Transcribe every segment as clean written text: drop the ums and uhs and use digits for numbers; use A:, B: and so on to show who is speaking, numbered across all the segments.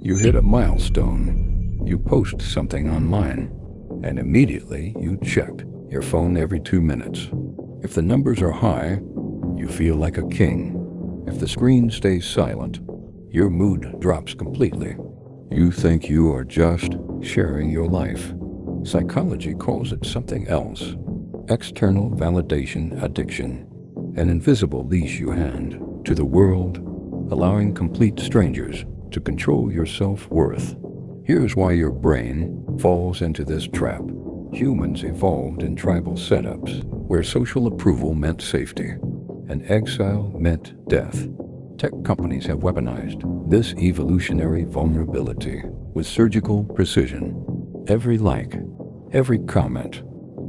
A: You hit a milestone. You post something online, and immediately you check your phone every 2 minutes. If the numbers are high, you feel like a king. If the screen stays silent, your mood drops completely. You think you are just sharing your life. Psychology calls it something else. External validation addiction. An invisible leash you hand to the world, allowing complete strangers to control your self-worth. Here's why your brain falls into this trap. Humans evolved in tribal setups where social approval meant safety and exile meant death. Tech companies have weaponized this evolutionary vulnerability with surgical precision. Every like, every comment,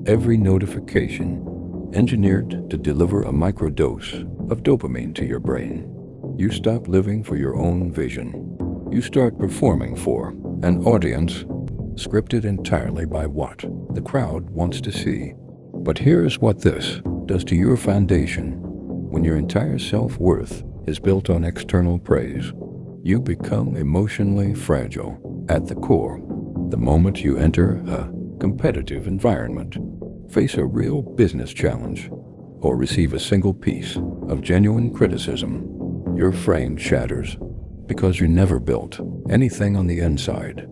A: every notification engineered to deliver a microdose of dopamine to your brain. You stop living for your own vision. You start performing for an audience scripted entirely by what the crowd wants to see. But here's what this does to your foundation. When your entire self-worth is built on external praise, you become emotionally fragile at the core. The moment you enter a competitive environment, face a real business challenge, or receive a single piece of genuine criticism, your frame shatters because you never built anything on the inside.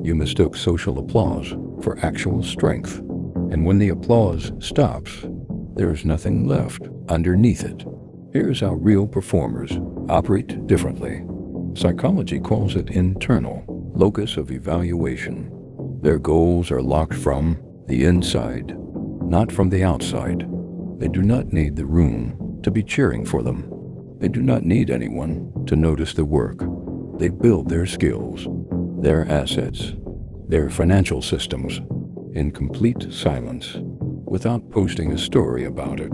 A: You mistook social applause for actual strength, and when the applause stops, there's nothing left underneath it. Here's how real performers operate differently. Psychology calls it internal locus of evaluation. Their goals are locked from the inside, not from the outside. They do not need the room to be cheering for them. They do not need anyone to notice the work. They build their skills, their assets, their financial systems in complete silence, without posting a story about it.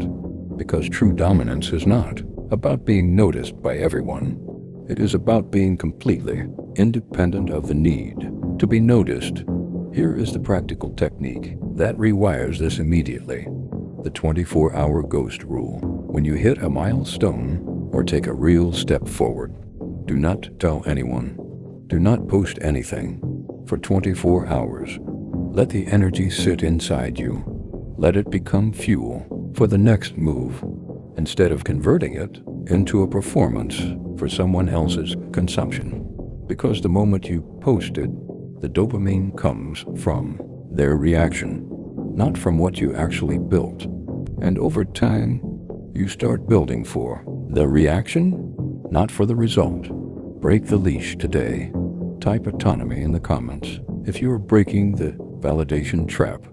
A: Because true dominance is not about being noticed by everyone. It is about being completely independent of the need to be noticed. Here is the practical technique that rewires this immediately. The 24-hour ghost rule. When you hit a milestone or take a real step forward, do not tell anyone. Do not post anything for 24 hours. Let the energy sit inside you. Let it become fuel for the next move, instead of converting it into a performance for someone else's consumption. Because the moment you post it, the dopamine comes from their reaction, not from what you actually built. And over time, you start building for the reaction, not for the result. Break the leash today. Type autonomy in the comments if you are breaking the validation trap.